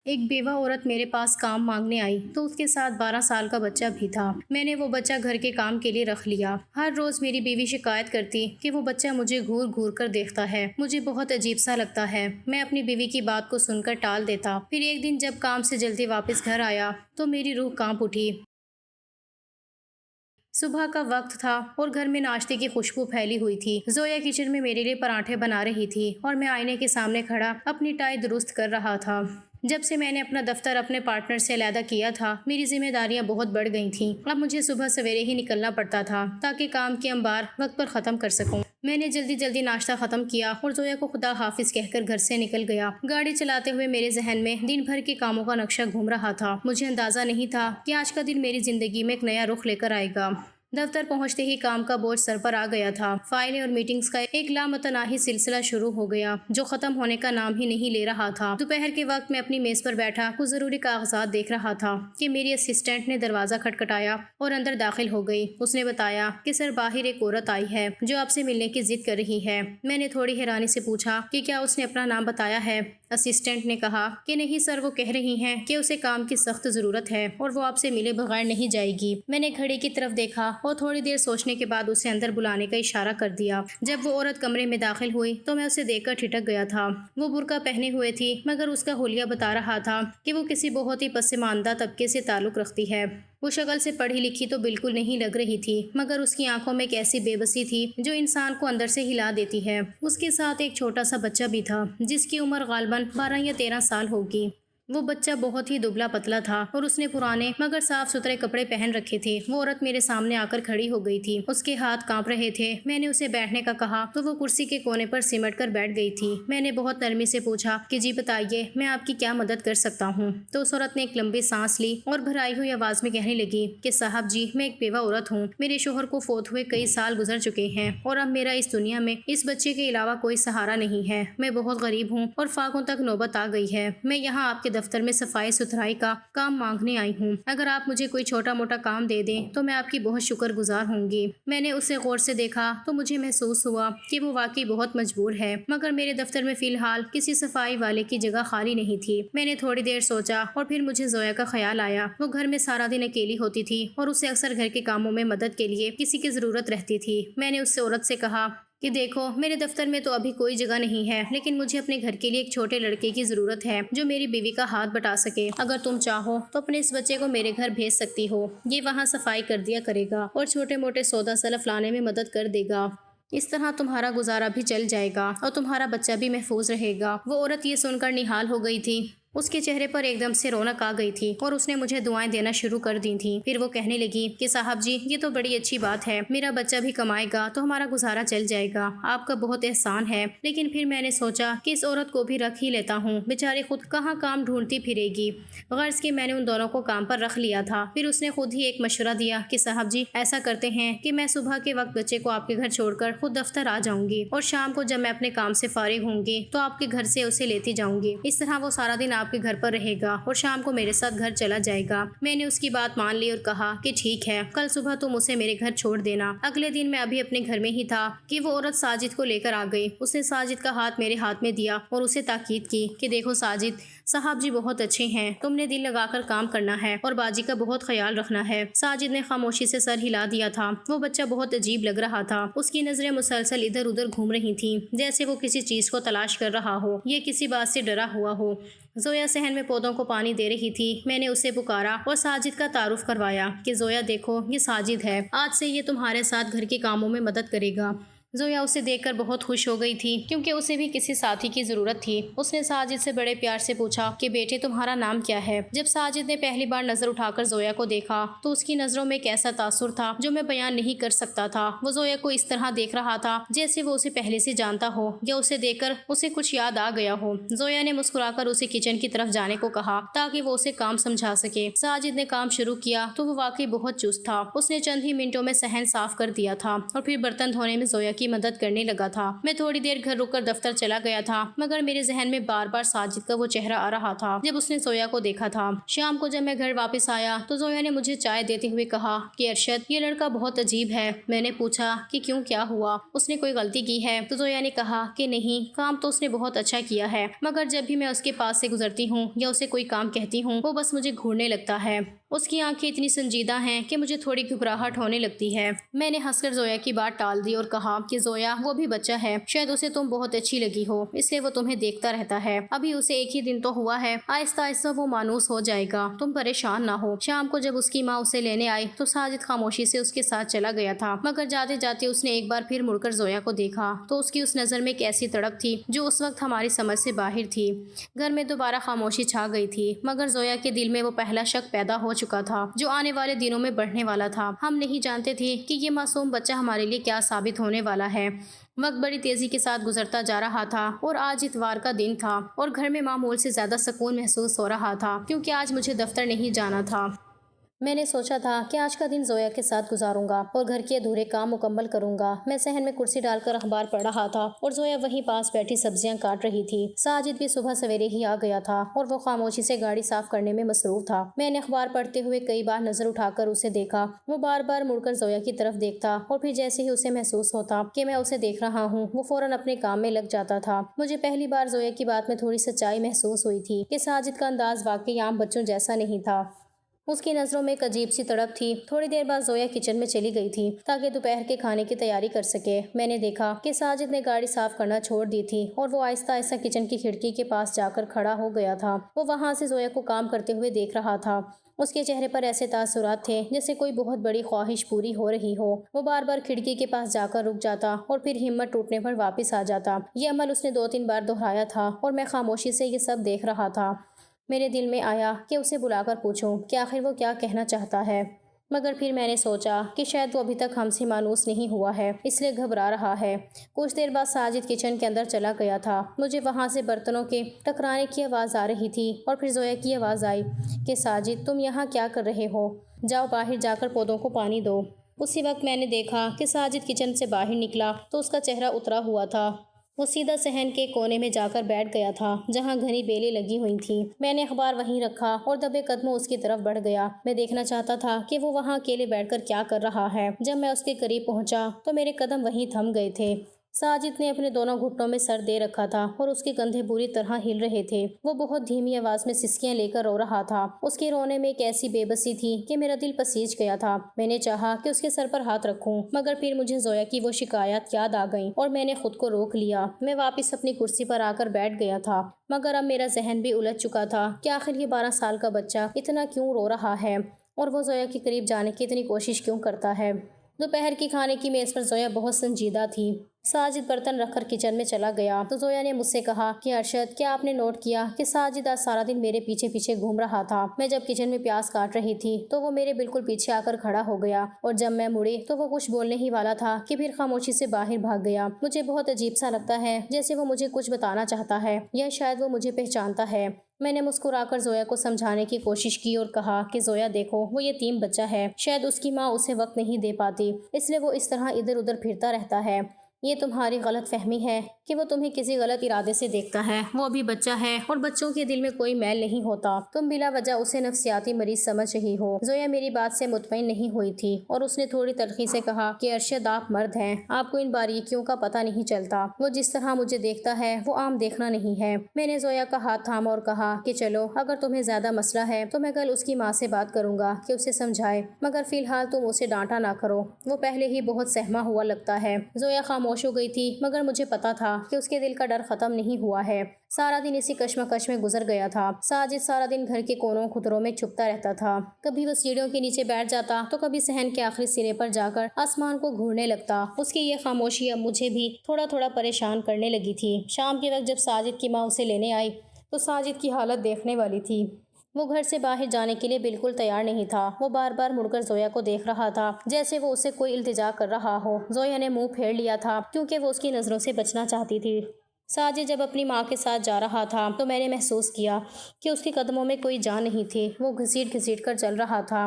ایک بیوہ عورت میرے پاس کام مانگنے آئی تو اس کے ساتھ 12 سال کا بچہ بھی تھا۔ میں نے وہ بچہ گھر کے کام کے لیے رکھ لیا۔ ہر روز میری بیوی شکایت کرتی کہ وہ بچہ مجھے گھور گھور کر دیکھتا ہے۔ مجھے بہت عجیب سا لگتا ہے۔ میں اپنی بیوی کی بات کو سن کر ٹال دیتا۔ پھر ایک دن جب کام سے جلدی واپس گھر آیا تو میری روح کانپ اٹھی۔ صبح کا وقت تھا اور گھر میں ناشتے کی خوشبو پھیلی ہوئی تھی۔ زویا کچن میں میرے لیے پراٹھے بنا رہی تھی اور میں آئینے کے سامنے کھڑا اپنی ٹائی درست کر رہا تھا۔ جب سے میں نے اپنا دفتر اپنے پارٹنر سے علیحدہ کیا تھا، میری ذمہ داریاں بہت بڑھ گئی تھیں۔ اب مجھے صبح سویرے ہی نکلنا پڑتا تھا تاکہ کام کے انبار وقت پر ختم کر سکوں۔ میں نے جلدی جلدی ناشتہ ختم کیا اور زویا کو خدا حافظ کہہ کر گھر سے نکل گیا۔ گاڑی چلاتے ہوئے میرے ذہن میں دن بھر کے کاموں کا نقشہ گھوم رہا تھا۔ مجھے اندازہ نہیں تھا کہ آج کا دن میری زندگی میں ایک نیا رخ لے کر آئے گا۔ دفتر پہنچتے ہی کام کا بوجھ سر پر آ گیا تھا۔ فائلیں اور میٹنگز کا ایک لامتناہی سلسلہ شروع ہو گیا جو ختم ہونے کا نام ہی نہیں لے رہا تھا۔ دوپہر کے وقت میں اپنی میز پر بیٹھا کچھ ضروری کاغذات دیکھ رہا تھا کہ میری اسسٹنٹ نے دروازہ کھٹکھٹایا اور اندر داخل ہو گئی۔ اس نے بتایا کہ سر باہر ایک عورت آئی ہے جو آپ سے ملنے کی ضد کر رہی ہے۔ میں نے تھوڑی حیرانی سے پوچھا کہ کیا اس نے اپنا نام بتایا ہے؟ اسسٹنٹ نے کہا کہ نہیں سر، وہ کہہ رہی ہیں کہ اسے کام کی سخت ضرورت ہے اور وہ آپ سے ملے بغیر نہیں جائے گی۔ میں نے گھڑی کی طرف دیکھا اور تھوڑی دیر سوچنے کے بعد اسے اندر بلانے کا اشارہ کر دیا۔ جب وہ عورت کمرے میں داخل ہوئی تو میں اسے دیکھ کر ٹھٹک گیا تھا۔ وہ برقع پہنے ہوئے تھی مگر اس کا حلیہ بتا رہا تھا کہ وہ کسی بہت ہی پسماندہ طبقے سے تعلق رکھتی ہے۔ وہ شکل سے پڑھی لکھی تو بالکل نہیں لگ رہی تھی مگر اس کی آنکھوں میں ایک ایسی بے بسی تھی جو انسان کو اندر سے ہلا دیتی ہے۔ اس کے ساتھ ایک چھوٹا سا بچہ بھی تھا جس کی عمر غالباً 12 یا 13 سال ہوگی۔ وہ بچہ بہت ہی دبلا پتلا تھا اور اس نے پرانے مگر صاف ستھرے کپڑے پہن رکھے تھے۔ وہ عورت میرے سامنے آ کر کھڑی ہو گئی تھی۔ اس کے ہاتھ کانپ رہے تھے۔ میں نے اسے بیٹھنے کا کہا تو وہ کرسی کے کونے پر سمٹ کر بیٹھ گئی تھی۔ میں نے بہت نرمی سے پوچھا کہ جی بتائیے، میں آپ کی کیا مدد کر سکتا ہوں؟ تو اس عورت نے ایک لمبی سانس لی اور بھرائی ہوئی آواز میں کہنے لگی کہ صاحب جی، میں ایک بیوہ عورت ہوں۔ میرے شوہر کو فوت ہوئے کئی سال گزر چکے ہیں اور اب میرا اس دنیا میں اس بچے کے علاوہ کوئی سہارا نہیں ہے۔ میں بہت غریب ہوں اور فاقوں تک نوبت آ گئی ہے۔ میں یہاں آپ کے دفتر میں صفائی ستھرائی کا کام مانگنے آئی ہوں۔ اگر آپ مجھے کوئی چھوٹا موٹا کام دے دیں تو میں آپ کی بہت شکر گزار ہوں گی۔ میں نے اسے غور سے دیکھا تو مجھے محسوس ہوا کہ وہ واقعی بہت مجبور ہے مگر میرے دفتر میں فی الحال کسی صفائی والے کی جگہ خالی نہیں تھی۔ میں نے تھوڑی دیر سوچا اور پھر مجھے زویا کا خیال آیا۔ وہ گھر میں سارا دن اکیلی ہوتی تھی اور اسے اکثر گھر کے کاموں میں مدد کے لیے کسی کی ضرورت رہتی تھی۔ میں نے اس عورت سے کہا کہ دیکھو، میرے دفتر میں تو ابھی کوئی جگہ نہیں ہے لیکن مجھے اپنے گھر کے لیے ایک چھوٹے لڑکے کی ضرورت ہے جو میری بیوی کا ہاتھ بٹا سکے۔ اگر تم چاہو تو اپنے اس بچے کو میرے گھر بھیج سکتی ہو۔ یہ وہاں صفائی کر دیا کرے گا اور چھوٹے موٹے سودا سلف لانے میں مدد کر دے گا۔ اس طرح تمہارا گزارا بھی چل جائے گا اور تمہارا بچہ بھی محفوظ رہے گا۔ وہ عورت یہ سن کر نہال ہو گئی تھی۔ اس کے چہرے پر ایک دم سے رونق آ گئی تھی اور اس نے مجھے دعائیں دینا شروع کر دی تھیں۔ پھر وہ کہنے لگی کہ صاحب جی، یہ تو بڑی اچھی بات ہے، میرا بچہ بھی کمائے گا تو ہمارا گزارا چل جائے گا۔ آپ کا بہت احسان ہے۔ لیکن پھر میں نے سوچا کہ اس عورت کو بھی رکھ ہی لیتا ہوں، بیچاری خود کہاں کام ڈھونڈتی پھرے گی۔ غرض کہ میں نے ان دونوں کو کام پر رکھ لیا تھا۔ پھر اس نے خود ہی ایک مشورہ دیا کہ صاحب جی، ایسا کرتے ہیں کہ میں صبح کے وقت بچے کو آپ کے گھر چھوڑ کر خود دفتر آ جاؤں گی اور شام کو جب میں اپنے کام سے فارغ ہوں گی تو آپ کے گھر سے اسے لیتی جاؤں گی۔ اس طرح وہ سارا دن آپ کے گھر پر رہے گا اور شام کو میرے ساتھ گھر چلا جائے گا۔ میں نے اس کی بات مان لی اور کہا کہ ٹھیک ہے، کل صبح تم اسے میرے گھر چھوڑ دینا۔ اگلے دن میں ابھی اپنے گھر میں ہی تھا کہ وہ عورت ساجد کو لے کر آ گئی۔ اس نے ساجد کا ہاتھ میرے ہاتھ میں دیا اور اسے تاکید کی کہ دیکھو ساجد، صاحب جی بہت اچھے ہیں، تم نے دل لگا کر کام کرنا ہے اور باجی کا بہت خیال رکھنا ہے۔ ساجد نے خاموشی سے سر ہلا دیا تھا۔ وہ بچہ بہت عجیب لگ رہا تھا۔ اس کی نظریں مسلسل ادھر ادھر گھوم رہی تھیں جیسے وہ کسی چیز کو تلاش کر رہا ہو یا کسی بات سے ڈرا ہوا ہو۔ زویا صحن میں پودوں کو پانی دے رہی تھی۔ میں نے اسے پکارا اور ساجد کا تعارف کروایا کہ زویا دیکھو، یہ ساجد ہے، آج سے یہ تمہارے ساتھ گھر کے کاموں میں مدد کرے گا۔ زویا اسے دیکھ کر بہت خوش ہو گئی تھی کیونکہ اسے بھی کسی ساتھی کی ضرورت تھی۔ اس نے ساجد سے بڑے پیار سے پوچھا کہ بیٹے، تمہارا نام کیا ہے؟ جب ساجد نے پہلی بار نظر اٹھا کر زویا کو دیکھا تو اس کی نظروں میں ایک ایسا تاثر تھا جو میں بیان نہیں کر سکتا تھا۔ وہ زویا کو اس طرح دیکھ رہا تھا جیسے وہ اسے پہلے سے جانتا ہو یا اسے دیکھ کر اسے کچھ یاد آ گیا ہو۔ زویا نے مسکرا کر اسے کچن کی طرف جانے کو کہا تاکہ وہ اسے کام سمجھا سکے۔ ساجد نے کام شروع کیا تو وہ واقعی بہت چست تھا۔ اس نے چند ہی منٹوں میں صحن صاف کر دیا تھا اور پھر برتن دھونے میں زویا کی مدد کرنے لگا تھا۔ میں تھوڑی دیر گھر رک کر دفتر چلا گیا تھا، مگر میرے ذہن میں بار بار ساجد کا وہ چہرہ آ رہا تھا جب اس نے زویا کو دیکھا تھا۔ شام کو جب میں گھر واپس آیا تو زویا نے مجھے چائے دیتے ہوئے کہا کہ ارشد، یہ لڑکا بہت عجیب ہے۔ میں نے پوچھا کہ کیوں، کیا ہوا؟ اس نے کوئی غلطی کی ہے؟ تو زویا نے کہا کہ نہیں، کام تو اس نے بہت اچھا کیا ہے، مگر جب بھی میں اس کے پاس سے گزرتی ہوں یا اسے کوئی کام کہتی ہوں وہ بس مجھے گھورنے لگتا ہے۔ اس کی آنکھیں اتنی سنجیدہ ہیں کہ مجھے تھوڑی گھبراہٹ ہونے لگتی ہے۔ میں نے ہنس کر زویا کی بات ٹال دی اور کہا کہ زویا، وہ بھی بچہ ہے، شاید اسے تم بہت اچھی لگی ہو، اس لیے وہ تمہیں دیکھتا رہتا ہے۔ ابھی اسے ایک ہی دن تو ہوا ہے، آہستہ آہستہ وہ مانوس ہو جائے گا، تم پریشان نہ ہو۔ شام کو جب اس کی ماں اسے لینے آئی تو ساجد خاموشی سے اس کے ساتھ چلا گیا تھا، مگر جاتے جاتے اس نے ایک بار پھر مڑ کر زویا کو دیکھا تو اس کی اس نظر میں ایک ایسی تڑپ تھی جو اس وقت ہماری سمجھ سے باہر تھی۔ گھر میں دوبارہ خاموشی چھا گئی تھی، مگر زویا کے دل میں وہ پہلا شک پیدا ہو چکا تھا جو آنے والے دنوں میں بڑھنے والا تھا۔ ہم نہیں جانتے تھے کہ یہ معصوم بچہ ہمارے لیے کیا ثابت ہونے والا ہے۔ وقت بڑی تیزی کے ساتھ گزرتا جا رہا تھا اور آج اتوار کا دن تھا اور گھر میں معمول سے زیادہ سکون محسوس ہو رہا تھا کیونکہ آج مجھے دفتر نہیں جانا تھا۔ میں نے سوچا تھا کہ آج کا دن زویا کے ساتھ گزاروں گا اور گھر کے ادھورے کام مکمل کروں گا۔ میں صحن میں کرسی ڈال کر اخبار پڑھ رہا تھا اور زویا وہیں پاس بیٹھی سبزیاں کاٹ رہی تھی۔ ساجد بھی صبح سویرے ہی آ گیا تھا اور وہ خاموشی سے گاڑی صاف کرنے میں مصروف تھا۔ میں نے اخبار پڑھتے ہوئے کئی بار نظر اٹھا کر اسے دیکھا۔ وہ بار بار مڑ کر زویا کی طرف دیکھتا اور پھر جیسے ہی اسے محسوس ہوتا کہ میں اسے دیکھ رہا ہوں وہ فوراً اپنے کام میں لگ جاتا تھا۔ مجھے پہلی بار زویا کی بات میں تھوڑی سچائی محسوس ہوئی تھی کہ ساجد کا انداز واقعی عام بچوں جیسا نہیں تھا۔ اس کی نظروں میں ایک عجیب سی تڑپ تھی۔ تھوڑی دیر بعد زویا کچن میں چلی گئی تھی تاکہ دوپہر کے کھانے کی تیاری کر سکے۔ میں نے دیکھا کہ ساجد نے گاڑی صاف کرنا چھوڑ دی تھی اور وہ آہستہ آہستہ کچن کی کھڑکی کے پاس جا کر کھڑا ہو گیا تھا۔ وہ وہاں سے زویا کو کام کرتے ہوئے دیکھ رہا تھا۔ اس کے چہرے پر ایسے تاثرات تھے جیسے کوئی بہت بڑی خواہش پوری ہو رہی ہو۔ وہ بار بار کھڑکی کے پاس جا کر رک جاتا اور پھر ہمت ٹوٹنے پر واپس آ جاتا۔ یہ عمل اس نے 2-3 بار دہرایا تھا اور میں خاموشی سے یہ سب دیکھ رہا تھا۔ میرے دل میں آیا کہ اسے بلا کر پوچھوں کہ آخر وہ کیا کہنا چاہتا ہے، مگر پھر میں نے سوچا کہ شاید وہ ابھی تک ہم سے مانوس نہیں ہوا ہے، اس لیے گھبرا رہا ہے۔ کچھ دیر بعد ساجد کچن کے اندر چلا گیا تھا۔ مجھے وہاں سے برتنوں کے ٹکرانے کی آواز آ رہی تھی اور پھر زویا کی آواز آئی کہ ساجد، تم یہاں کیا کر رہے ہو؟ جاؤ باہر جا کر پودوں کو پانی دو۔ اسی وقت میں نے دیکھا کہ ساجد کچن سے باہر نکلا تو اس کا چہرہ اترا ہوا تھا۔ وہ سیدھا صحن کے کونے میں جا کر بیٹھ گیا تھا جہاں گھنی بیلیں لگی ہوئی تھیں۔ میں نے اخبار وہیں رکھا اور دبے قدموں اس کی طرف بڑھ گیا۔ میں دیکھنا چاہتا تھا کہ وہ وہاں اکیلے بیٹھ کر کیا کر رہا ہے۔ جب میں اس کے قریب پہنچا تو میرے قدم وہیں تھم گئے تھے۔ ساجد نے اپنے دونوں گھٹنوں میں سر دے رکھا تھا اور اس کے کندھے بری طرح ہل رہے تھے۔ وہ بہت دھیمی آواز میں سسکیاں لے کر رو رہا تھا۔ اس کے رونے میں ایک ایسی بے بسی تھی کہ میرا دل پسیج گیا تھا۔ میں نے چاہا کہ اس کے سر پر ہاتھ رکھوں، مگر پھر مجھے زویا کی وہ شکایات یاد آ گئیں اور میں نے خود کو روک لیا۔ میں واپس اپنی کرسی پر آ کر بیٹھ گیا تھا، مگر اب میرا ذہن بھی الجھ چکا تھا کہ آخر یہ 12 سال کا بچہ اتنا کیوں رو رہا ہے اور وہ زویا کے قریب جانے کی اتنی کوشش کیوں کرتا ہے۔ دوپہر کی کھانے کی میز پر زویا بہت سنجیدہ تھی۔ ساجد برتن رکھ کر کچن میں چلا گیا تو زویا نے مجھ سے کہا کہ ارشد، کیا آپ نے نوٹ کیا کہ ساجد آج سارا دن میرے پیچھے پیچھے گھوم رہا تھا؟ میں جب کچن میں پیاز کاٹ رہی تھی تو وہ میرے بالکل پیچھے آ کر کھڑا ہو گیا اور جب میں مڑی تو وہ کچھ بولنے ہی والا تھا کہ پھر خاموشی سے باہر بھاگ گیا۔ مجھے بہت عجیب سا لگتا ہے، جیسے وہ مجھے کچھ بتانا چاہتا ہے یا شاید وہ مجھے پہچانتا ہے۔ میں نے مسکرا کر زویا کو سمجھانے کی کوشش کی اور کہا کہ زویا دیکھو، وہ یتیم بچہ ہے، شاید اس کی ماں اسے وقت نہیں دے پاتی، اس لیے وہ اس طرح ادھر ادھر پھرتا رہتا ہے۔ یہ تمہاری غلط فہمی ہے کہ وہ تمہیں کسی غلط ارادے سے دیکھتا ہے۔ وہ ابھی بچہ ہے اور بچوں کے دل میں کوئی میل نہیں ہوتا۔ تم بلا وجہ اسے نفسیاتی مریض سمجھ رہی ہو۔ زویا میری بات سے مطمئن نہیں ہوئی تھی اور اس نے تھوڑی تلخی سے کہا کہ ارشد، آپ مرد ہیں، آپ کو ان باریکیوں کا پتہ نہیں چلتا۔ وہ جس طرح مجھے دیکھتا ہے وہ عام دیکھنا نہیں ہے۔ میں نے زویا کا ہاتھ تھاما اور کہا کہ چلو، اگر تمہیں زیادہ مسئلہ ہے تو میں کل اس کی ماں سے بات کروں گا کہ اسے سمجھائے، مگر فی الحال تم اسے ڈانٹا نہ کرو، وہ پہلے ہی بہت سہما ہوا لگتا ہے۔ زویا خاموش ہو گئی تھی، مگر مجھے پتا تھا کہ اس کے دل کا ڈر ختم نہیں ہوا ہے۔ سارا دن اسی کشمکش میں گزر گیا تھا۔ ساجد سارا دن گھر کے کونوں خطروں میں چھپتا رہتا تھا۔ کبھی وہ سیڑھیوں کے نیچے بیٹھ جاتا تو کبھی صحن کے آخری سرے پر جا کر آسمان کو گھورنے لگتا۔ اس کی یہ خاموشی اب مجھے بھی تھوڑا تھوڑا پریشان کرنے لگی تھی۔ شام کے وقت جب ساجد کی ماں اسے لینے آئی تو ساجد کی حالت دیکھنے والی تھی۔ وہ گھر سے باہر جانے کے لیے بالکل تیار نہیں تھا۔ وہ بار بار مڑ کر زویا کو دیکھ رہا تھا جیسے وہ اسے کوئی التجا کر رہا ہو۔ زویا نے منہ پھیر لیا تھا کیونکہ وہ اس کی نظروں سے بچنا چاہتی تھی۔ ساجد جب اپنی ماں کے ساتھ جا رہا تھا تو میں نے محسوس کیا کہ اس کے قدموں میں کوئی جان نہیں تھی۔ وہ گھسیٹ گھسیٹ کر چل رہا تھا۔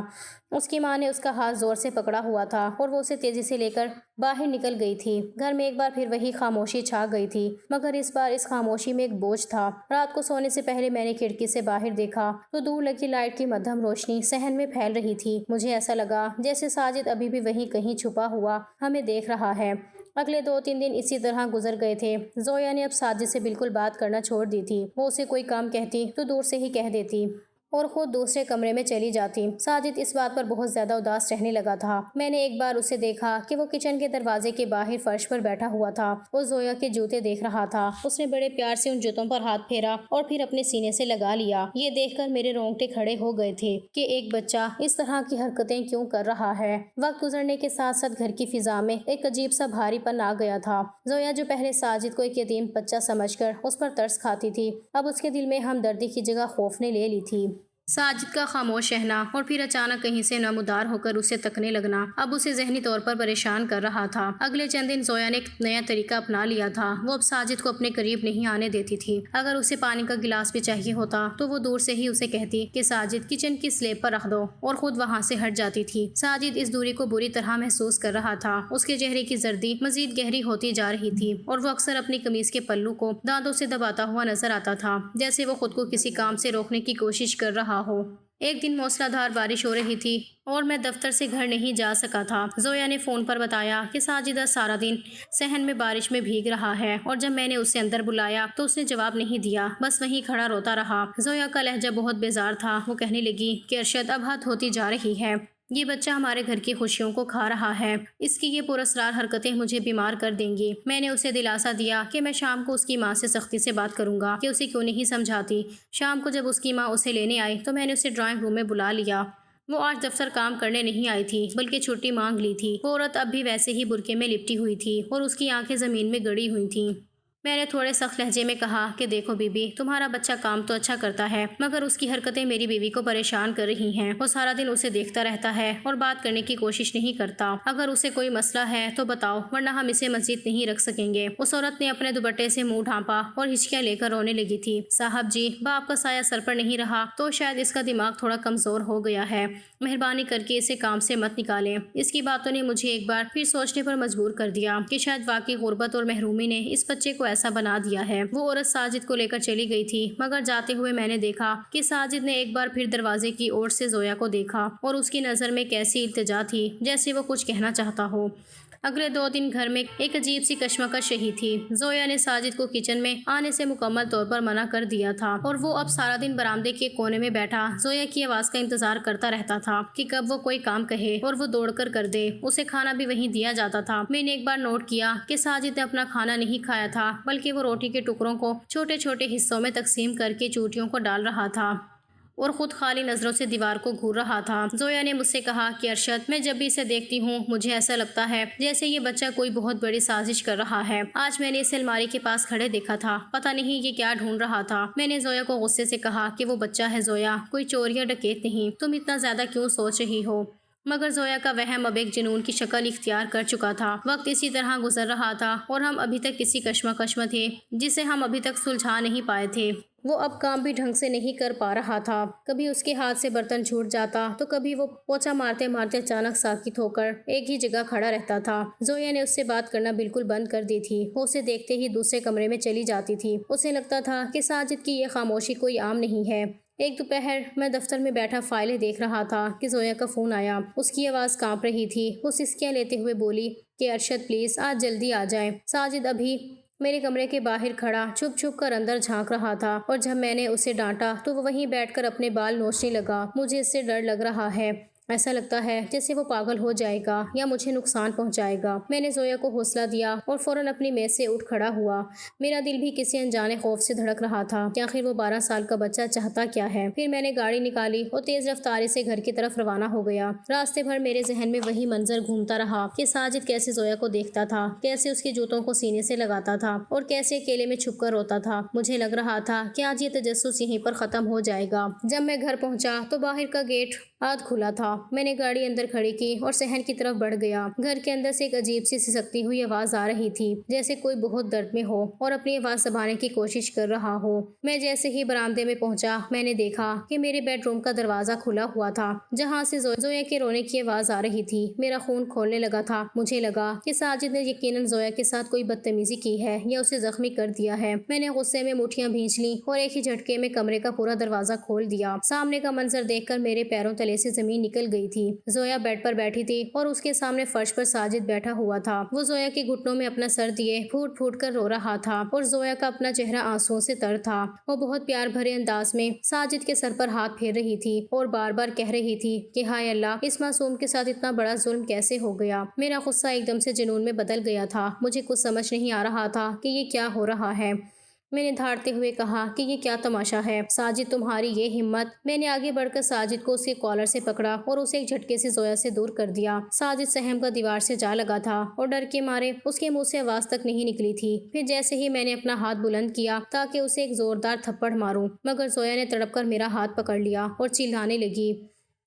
اس کی ماں نے اس کا ہاتھ زور سے پکڑا ہوا تھا اور وہ اسے تیزی سے لے کر باہر نکل گئی تھی۔ گھر میں ایک بار پھر وہی خاموشی چھا گئی تھی، مگر اس بار اس خاموشی میں ایک بوجھ تھا۔ رات کو سونے سے پہلے میں نے کھڑکی سے باہر دیکھا تو دور لگی لائٹ کی مدھم روشنی صحن میں پھیل رہی تھی۔ مجھے ایسا لگا جیسے ساجد ابھی بھی وہیں کہیں چھپا ہوا ہمیں دیکھ رہا ہے۔ اگلے 2-3 دن اسی طرح گزر گئے تھے۔ زویا نے اب ساجد سے بالکل بات کرنا چھوڑ دی تھی۔ وہ اسے کوئی کام کہتی تو دور سے ہی کہہ دیتی اور خود دوسرے کمرے میں چلی جاتی۔ ساجد اس بات پر بہت زیادہ اداس رہنے لگا تھا۔ میں نے ایک بار اسے دیکھا کہ وہ کچن کے دروازے کے باہر فرش پر بیٹھا ہوا تھا۔ وہ زویا کے جوتے دیکھ رہا تھا۔ اس نے بڑے پیار سے ان جوتوں پر ہاتھ پھیرا اور پھر اپنے سینے سے لگا لیا۔ یہ دیکھ کر میرے رونگٹے کھڑے ہو گئے تھے کہ ایک بچہ اس طرح کی حرکتیں کیوں کر رہا ہے۔ وقت گزرنے کے ساتھ ساتھ گھر کی فضا میں ایک عجیب سا بھاری پن آ گیا تھا۔ زویا جو پہلے ساجد کو ایک یتیم بچہ سمجھ کر اس پر ترس کھاتی تھی، اب اس کے دل میں ہمدردی کی جگہ خوف نے لے لی تھی۔ ساجد کا خاموش رہنا اور پھر اچانک کہیں سے نمودار ہو کر اسے تکنے لگنا اب اسے ذہنی طور پر پریشان کر رہا تھا۔ اگلے چند دن زویا نے ایک نیا طریقہ اپنا لیا تھا۔ وہ اب ساجد کو اپنے قریب نہیں آنے دیتی تھی۔ اگر اسے پانی کا گلاس بھی چاہیے ہوتا تو وہ دور سے ہی اسے کہتی کہ ساجد کچن کی سلیب پر رکھ دو اور خود وہاں سے ہٹ جاتی تھی۔ ساجد اس دوری کو بری طرح محسوس کر رہا تھا۔ اس کے چہرے کی زردی مزید گہری ہوتی جا رہی تھی اور وہ اکثر اپنی قمیض کے پلو کو دانتوں سے دباتا ہوا نظر آتا تھا، جیسے وہ خود کو کسی کام سے روکنے کی کوشش کر رہا ہو۔ ایک دن موسلا دھار بارش ہو رہی تھی اور میں دفتر سے گھر نہیں جا سکا تھا۔ زویا نے فون پر بتایا کہ ساجد سارا دن صحن میں بارش میں بھیگ رہا ہے اور جب میں نے اسے اندر بلایا تو اس نے جواب نہیں دیا، بس وہیں کھڑا روتا رہا۔ زویا کا لہجہ بہت بیزار تھا۔ وہ کہنے لگی کہ ارشد اب حد ہوتی جا رہی ہے۔ یہ بچہ ہمارے گھر کی خوشیوں کو کھا رہا ہے۔ اس کی یہ پراسرار حرکتیں مجھے بیمار کر دیں گی۔ میں نے اسے دلاسا دیا کہ میں شام کو اس کی ماں سے سختی سے بات کروں گا کہ اسے کیوں نہیں سمجھاتی۔ شام کو جب اس کی ماں اسے لینے آئی تو میں نے اسے ڈرائنگ روم میں بلا لیا۔ وہ آج دفتر کام کرنے نہیں آئی تھی بلکہ چھٹی مانگ لی تھی۔ وہ عورت اب بھی ویسے ہی برقعے میں لپٹی ہوئی تھی اور اس کی آنکھیں زمین میں گڑی ہوئی تھیں۔ میں نے تھوڑے سخت لہجے میں کہا کہ دیکھو بی بی، تمہارا بچہ کام تو اچھا کرتا ہے مگر اس کی حرکتیں میری بیوی کو پریشان کر رہی ہیں۔ وہ سارا دن اسے دیکھتا رہتا ہے اور بات کرنے کی کوشش نہیں کرتا۔ اگر اسے کوئی مسئلہ ہے تو بتاؤ ورنہ ہم اسے مزید نہیں رکھ سکیں گے۔ اس عورت نے اپنے دوپٹے سے منہ ڈھانپا اور ہچکیاں لے کر رونے لگی تھی۔ صاحب جی، باپ کا سایہ سر پر نہیں رہا تو شاید اس کا دماغ تھوڑا کمزور ہو گیا ہے۔ مہربانی کر کے اسے کام سے مت نکالیں۔ اس کی باتوں نے مجھے ایک بار پھر سوچنے پر مجبور کر دیا کہ شاید واقعی غربت اور محرومی نے اس بچے کو ایسا بنا دیا ہے۔ وہ عورت ساجد کو لے کر چلی گئی تھی مگر جاتے ہوئے میں نے دیکھا کہ ساجد نے ایک بار پھر دروازے کی اور سے زویا کو دیکھا اور اس کی نظر میں کیسی التجا تھی، جیسے وہ کچھ کہنا چاہتا ہو۔ اگلے 2 دن گھر میں ایک عجیب سی کشمکش رہی تھی۔ زویا نے ساجد کو کچن میں آنے سے مکمل طور پر منع کر دیا تھا اور وہ اب سارا دن برآمدے کے کونے میں بیٹھا زویا کی آواز کا انتظار کرتا رہتا تھا کہ کب وہ کوئی کام کہے اور وہ دوڑ کر کر دے۔ اسے کھانا بھی وہیں دیا جاتا تھا۔ میں نے ایک بار نوٹ کیا کہ ساجد نے اپنا کھانا نہیں کھایا تھا بلکہ وہ روٹی کے ٹکڑوں کو چھوٹے چھوٹے حصوں میں تقسیم کر کے چوٹیوں کو ڈال رہا تھا اور خود خالی نظروں سے دیوار کو گھور رہا تھا۔ زویا نے مجھ سے کہا کہ ارشد، میں جب بھی اسے دیکھتی ہوں مجھے ایسا لگتا ہے جیسے یہ بچہ کوئی بہت بڑی سازش کر رہا ہے۔ آج میں نے اسے الماری کے پاس کھڑے دیکھا تھا، پتہ نہیں یہ کیا ڈھونڈ رہا تھا۔ میں نے زویا کو غصے سے کہا کہ وہ بچہ ہے زویا، کوئی چور یا ڈکیت نہیں، تم اتنا زیادہ کیوں سوچ رہی ہو؟ مگر زویا کا وہم اب ایک جنون کی شکل اختیار کر چکا تھا۔ وقت اسی طرح گزر رہا تھا اور ہم ابھی تک کسی کشمکش میں تھے جسے ہم ابھی تک سلجھا نہیں پائے تھے۔ وہ اب کام بھی ڈھنگ سے نہیں کر پا رہا تھا۔ کبھی اس کے ہاتھ سے برتن چھوٹ جاتا تو کبھی وہ پوچھا مارتے مارتے اچانک ساکت ہو کر ایک ہی جگہ کھڑا رہتا تھا۔ زویا نے اس سے بات کرنا بالکل بند کر دی تھی۔ وہ اسے دیکھتے ہی دوسرے کمرے میں چلی جاتی تھی۔ اسے لگتا تھا کہ ساجد کی یہ خاموشی کوئی عام نہیں ہے۔ ایک دوپہر میں دفتر میں بیٹھا فائلیں دیکھ رہا تھا کہ زویا کا فون آیا۔ اس کی آواز کانپ رہی تھی۔ وہ سسکیاں لیتے ہوئے بولی کہ ارشد پلیز آج جلدی آ جائیں۔ ساجد ابھی میرے کمرے کے باہر کھڑا چھپ چھپ کر اندر جھانک رہا تھا اور جب میں نے اسے ڈانٹا تو وہ وہیں بیٹھ کر اپنے بال نوچنے لگا۔ مجھے اس سے ڈر لگ رہا ہے۔ ایسا لگتا ہے جیسے وہ پاگل ہو جائے گا یا مجھے نقصان پہنچائے گا۔ میں نے زویا کو حوصلہ دیا اور فوراً اپنی میز سے اٹھ کھڑا ہوا۔ میرا دل بھی کسی انجانے خوف سے دھڑک رہا تھا کہ آخر وہ 12 سال کا بچہ چاہتا کیا ہے۔ پھر میں نے گاڑی نکالی اور تیز رفتاری سے گھر کی طرف روانہ ہو گیا۔ راستے بھر میرے ذہن میں وہی منظر گھومتا رہا کہ ساجد کیسے زویا کو دیکھتا تھا، کیسے اس کے جوتوں کو سینے سے لگاتا تھا اور کیسے اکیلے میں چھپ کر روتا تھا۔ مجھے لگ رہا تھا کہ آج یہ تجسس یہیں پر ختم ہو جائے گا۔ جب میں گھر پہنچا تو باہر کا گیٹ ہاتھ کھلا تھا۔ میں نے گاڑی اندر کھڑی کی اور صحن کی طرف بڑھ گیا۔ گھر کے اندر سے ایک عجیب سی سسکتی ہوئی آواز آ رہی تھی، جیسے کوئی بہت درد میں ہو اور اپنی آواز دبانے کی کوشش کر رہا ہو۔ میں جیسے ہی برآمدے میں پہنچا، میں نے دیکھا کہ میرے بیڈ روم کا دروازہ کھلا ہوا تھا، جہاں سے زویا کے رونے کی آواز آ رہی تھی۔ میرا خون کھولنے لگا تھا۔ مجھے لگا کہ ساجد نے یقیناً زویا کے ساتھ کوئی بدتمیزی کی ہے یا اسے زخمی کر دیا ہے۔ میں نے غصے میں مٹھیاں بھینچ لیں اور ایک ہی جھٹکے میں کمرے کا پورا دروازہ کھول دیا۔ سامنے کا منظر دیکھ کر میرے پیروں تلے سے زمین نکل گئی تھی۔ زویا بیڈ پر بیٹھی تھی اور اس کے سامنے فرش پر ساجد بیٹھا ہوا تھا۔ وہ زویا کے گھٹنوں میں اپنا سر دیے پھوٹ پھوٹ کر رو رہا تھا اور زویا کا اپنا چہرہ آنسوؤں سے تر تھا۔ وہ بہت پیار بھرے انداز میں ساجد کے سر پر ہاتھ پھیر رہی تھی اور بار بار کہہ رہی تھی کہ ہائے اللہ، اس معصوم کے ساتھ اتنا بڑا ظلم کیسے ہو گیا۔ میرا غصہ ایک دم سے جنون میں بدل گیا تھا۔ مجھے کچھ سمجھ نہیں آ رہا تھا کہ یہ کیا ہو رہا ہے۔ میں نے دھاڑتے ہوئے کہا کہ یہ کیا تماشا ہے ساجد، تمہاری یہ ہمت۔ میں نے آگے بڑھ کر ساجد کو اس کے کالر سے پکڑا اور اسے ایک جھٹکے سے زویا سے دور کر دیا۔ ساجد سہم کا دیوار سے جا لگا تھا اور ڈر کے مارے اس کے منہ سے آواز تک نہیں نکلی تھی۔ پھر جیسے ہی میں نے اپنا ہاتھ بلند کیا تاکہ اسے ایک زوردار تھپڑ ماروں، مگر زویا نے تڑپ کر میرا ہاتھ پکڑ لیا اور چلانے لگی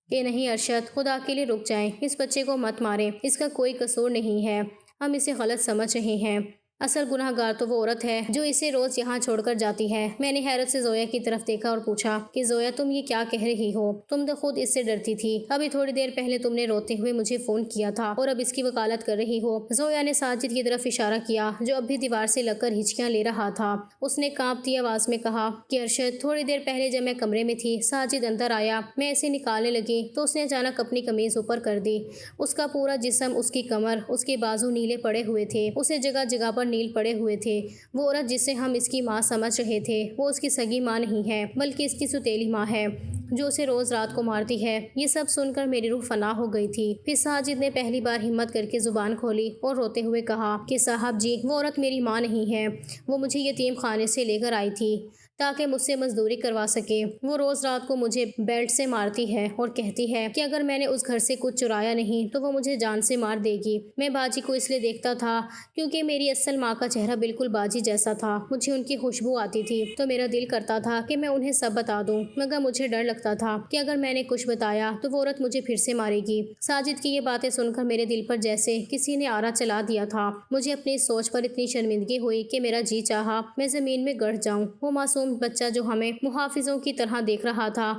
کہ نہیں ارشد، خدا کے لیے رک جائیں، اس بچے کو مت ماریں، اس کا کوئی قصور نہیں ہے، ہم اسے غلط سمجھ رہے ہیں، اصل گناہ گار تو وہ عورت ہے جو اسے روز یہاں چھوڑ کر جاتی ہے۔ میں نے حیرت سے زویا کی طرف دیکھا اور پوچھا کہ زویا، تم یہ کیا کہہ رہی ہو؟ تم تو خود اس سے ڈرتی تھی، ابھی تھوڑی دیر پہلے تم نے روتے ہوئے مجھے فون کیا تھا اور اب اس کی وکالت کر رہی ہو۔ زویا نے ساجد کی طرف اشارہ کیا جو اب بھی دیوار سے لگ کر ہچکیاں لے رہا تھا۔ اس نے کانپتی آواز میں کہا کہ ارشد، تھوڑی دیر پہلے جب میں کمرے میں تھی، ساجد اندر آیا، میں اسے نکالنے لگی تو اس نے اچانک اپنی قمیض اوپر کر دی۔ اس کا پورا جسم، اس کی کمر، اس کے بازو نیلے پڑے ہوئے تھے، اسے جگہ جگہ پر نیل پڑے ہوئے تھے۔ وہ عورت جسے ہم اس کی ماں سمجھ رہے تھے، وہ اس کی سگی ماں نہیں ہے بلکہ اس کی سوتیلی ماں ہے جو اسے روز رات کو مارتی ہے۔ یہ سب سن کر میری روح فنا ہو گئی تھی۔ پھر ساجد نے پہلی بار ہمت کر کے زبان کھولی اور روتے ہوئے کہا کہ صاحب جی، وہ عورت میری ماں نہیں ہے، وہ مجھے یتیم خانے سے لے کر آئی تھی تاکہ مجھ سے مزدوری کروا سکے۔ وہ روز رات کو مجھے بیلٹ سے مارتی ہے اور کہتی ہے کہ اگر میں نے اس گھر سے کچھ چرایا نہیں تو وہ مجھے جان سے مار دے گی۔ میں باجی کو اس لیے دیکھتا تھا کیونکہ میری اصل ماں کا چہرہ بالکل باجی جیسا تھا۔ مجھے ان کی خوشبو آتی تھی تو میرا دل کرتا تھا کہ میں انہیں سب بتا دوں، مگر مجھے ڈر لگتا تھا کہ اگر میں نے کچھ بتایا تو وہ عورت مجھے پھر سے مارے گی۔ ساجد کی یہ باتیں سن کر میرے دل پر جیسے کسی نے آرا چلا دیا تھا۔ مجھے اپنی اس سوچ پر اتنی شرمندگی ہوئی کہ میرا جی چاہا میں زمین میں گڑ جاؤں۔ وہ معصوم بچہ جو ہمیں محافظوں کی طرح دیکھ رہا تھا،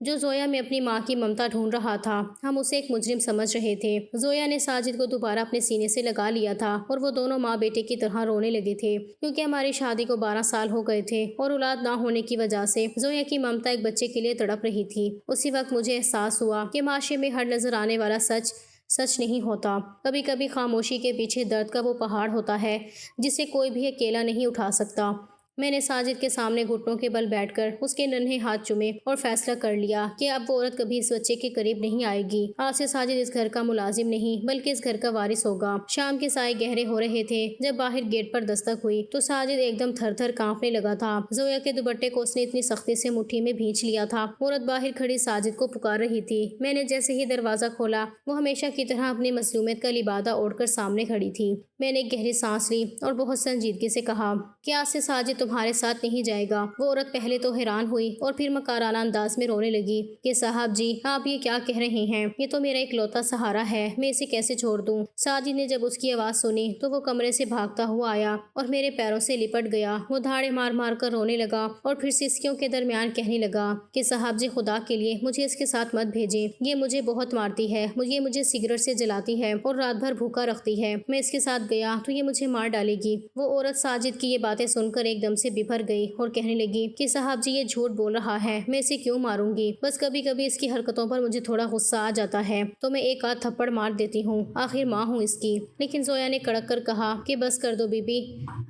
جو زویا میں اپنی ماں کی ممتا ڈھونڈ رہا تھا، ہم اسے ایک مجرم سمجھ رہے تھے۔ زویا نے ساجد کو دوبارہ اپنے سینے سے لگا لیا تھا اور وہ دونوں ماں بیٹے کی طرح رونے لگے تھے کیونکہ ہماری شادی کو 12 سال ہو گئے تھے اور اولاد نہ ہونے کی وجہ سے زویا کی ممتا ایک بچے کے لیے تڑپ رہی تھی۔ اسی وقت مجھے احساس ہوا کہ معاشرے میں ہر نظر آنے والا سچ سچ نہیں ہوتا۔ کبھی کبھی خاموشی کے پیچھے درد کا وہ پہاڑ ہوتا ہے جسے کوئی بھی اکیلا نہیں اٹھا سکتا۔ میں نے ساجد کے سامنے گھٹنوں کے بل بیٹھ کر اس کے ننھے ہاتھ چومے اور فیصلہ کر لیا کہ اب وہ عورت کبھی اس بچے کے قریب نہیں آئے گی۔ آج سے ساجد اس گھر کا ملازم نہیں بلکہ اس گھر کا وارث ہوگا۔ شام کے سائے گہرے ہو رہے تھے جب باہر گیٹ پر دستک ہوئی تو ساجد ایک دم تھر تھر کانپنے لگا تھا۔ زویا کے دوپٹے کو اس نے اتنی سختی سے مٹھی میں بھینچ لیا تھا۔ عورت باہر کھڑی ساجد کو پکار رہی تھی۔ میں نے جیسے ہی دروازہ کھولا، وہ ہمیشہ کی طرح اپنی مظلومیت کا لبادہ اوڑھ کر سامنے کھڑی تھی۔ میں نے ایک گہری سانس لی اور بہت سنجیدگی سے کہا کہ آج سے ساجد تمہارے ساتھ نہیں جائے گا۔ وہ عورت پہلے تو حیران ہوئی اور پھر مکارانہ انداز میں رونے لگی کہ صاحب جی، آپ یہ کیا کہہ رہے ہیں؟ یہ تو میرا اکلوتا سہارا ہے، میں اسے کیسے چھوڑ دوں؟ ساجد نے جب اس کی آواز سنی تو وہ کمرے سے بھاگتا ہوا آیا اور میرے پیروں سے لپٹ گیا۔ وہ دھاڑے مار مار کر رونے لگا اور پھر سسکیوں کے درمیان کہنے لگا کہ صاحب جی، خدا کے لیے مجھے اس کے ساتھ مت بھیجیں، یہ مجھے بہت مارتی ہے، مجھے سگریٹ سے جلاتی ہے اور رات بھر بھوکا رکھتی ہے، میں اس کے ساتھ گیا تو یہ مجھے مار ڈالے گی۔ وہ عورت ساجد کی یہ باتیں سن کر ایک دم سے ببھر گئی اور کہنے لگی کہ صاحب جی، یہ جھوٹ بول رہا ہے، میں اسے کیوں ماروں گی؟ بس کبھی کبھی اس کی حرکتوں پر مجھے تھوڑا غصہ آ جاتا ہے تو میں ایک آدھ تھپڑ مار دیتی ہوں، آخر ماں ہوں اس کی۔ لیکن زویا نے کڑک کر کہا کہ بس کر دو بی بی،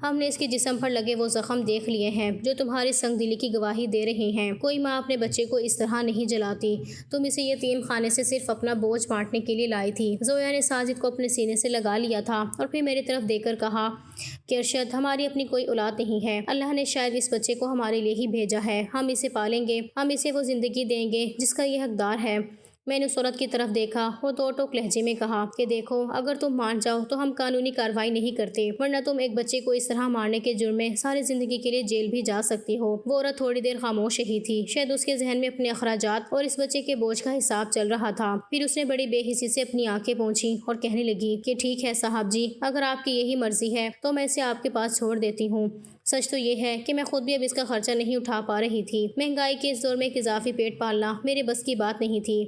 ہم نے اس کے جسم پر لگے وہ زخم دیکھ لیے ہیں جو تمہاری سنگ دلی کی گواہی دے رہے ہیں۔ کوئی ماں اپنے بچے کو اس طرح نہیں جلاتی، تم اسے یتیم خانے سے صرف اپنا بوجھ بانٹنے کے لیے لائی تھی۔ زویا نے ساجد کو اپنے سینے سے لگا لیا تھا اور پھر میری طرف دیکھ کر کہا کہ ارشد، ہماری اپنی کوئی اولاد نہیں ہے، اللہ نے شاید اس بچے کو ہمارے لیے ہی بھیجا ہے، ہم اسے پالیں گے، ہم اسے وہ زندگی دیں گے جس کا یہ حقدار ہے۔ میں نے اس عورت کی طرف دیکھا اور دو ٹوک لہجے میں کہا کہ دیکھو، اگر تم مان جاؤ تو ہم قانونی کارروائی نہیں کرتے، ورنہ تم ایک بچے کو اس طرح مارنے کے جرم میں ساری زندگی کے لیے جیل بھی جا سکتی ہو۔ وہ عورت تھوڑی دیر خاموش رہی تھی، شاید اس کے ذہن میں اپنے اخراجات اور اس بچے کے بوجھ کا حساب چل رہا تھا۔ پھر اس نے بڑی بے حسی سے اپنی آنکھیں پونچھی اور کہنے لگی کہ ٹھیک ہے صاحب جی، اگر آپ کی یہی مرضی ہے تو میں اسے آپ کے پاس چھوڑ دیتی ہوں۔ سچ تو یہ ہے کہ میں خود بھی اب اس کا خرچہ نہیں اٹھا پا رہی تھی۔ مہنگائی کے اس دور میں ایک اضافی پیٹ پالنا میرے بس کی بات نہیں تھی۔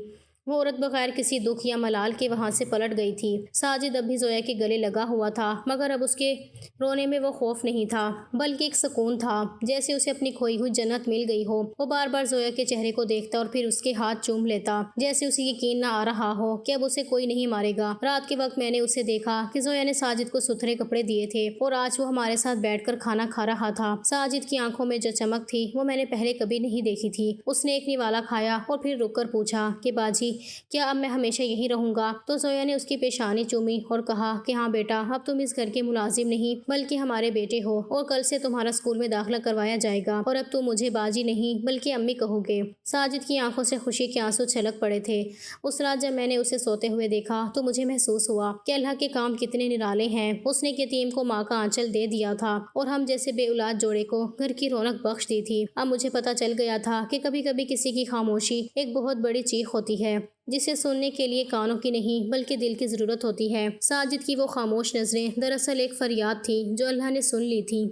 وہ عورت بغیر کسی دکھ یا ملال کے وہاں سے پلٹ گئی تھی۔ ساجد اب بھی زویا کے گلے لگا ہوا تھا، مگر اب اس کے رونے میں وہ خوف نہیں تھا بلکہ ایک سکون تھا، جیسے اسے اپنی کھوئی ہوئی جنت مل گئی ہو۔ وہ بار بار زویا کے چہرے کو دیکھتا اور پھر اس کے ہاتھ چوم لیتا، جیسے اسے یقین نہ آ رہا ہو کہ اب اسے کوئی نہیں مارے گا۔ رات کے وقت میں نے اسے دیکھا کہ زویا نے ساجد کو ستھرے کپڑے دیے تھے اور آج وہ ہمارے ساتھ بیٹھ کر کھانا کھا رہا تھا۔ ساجد کی آنکھوں میں جو چمک تھی وہ میں نے پہلے کبھی نہیں دیکھی تھی۔ اس نے ایک نوالا کھایا اور پھر رک کر پوچھا کہ باجی، کیا اب میں ہمیشہ یہی رہوں گا؟ تو زویا نے اس کی پیشانی چومی اور کہا کہ ہاں بیٹا، اب تم اس گھر کے ملازم نہیں بلکہ ہمارے بیٹے ہو، اور کل سے تمہارا اسکول میں داخلہ کروایا جائے گا، اور اب تم مجھے باجی نہیں بلکہ امی کہو گے۔ ساجد کی آنکھوں سے خوشی کے آنسو چھلک پڑے تھے۔ اس رات جب میں نے اسے سوتے ہوئے دیکھا تو مجھے محسوس ہوا کہ اللہ کے کام کتنے نرالے ہیں۔ اس نے ایک یتیم کو ماں کا آنچل دے دیا تھا اور ہم جیسے بے اولاد جوڑے کو گھر کی رونق بخش دی تھی۔ اب مجھے پتہ چل گیا تھا کہ کبھی کبھی کسی کی خاموشی ایک بہت بڑی چیخ ہوتی ہے، جسے سننے کے لیے کانوں کی نہیں بلکہ دل کی ضرورت ہوتی ہے۔ ساجد کی وہ خاموش نظریں دراصل ایک فریاد تھی جو اللہ نے سن لی تھی۔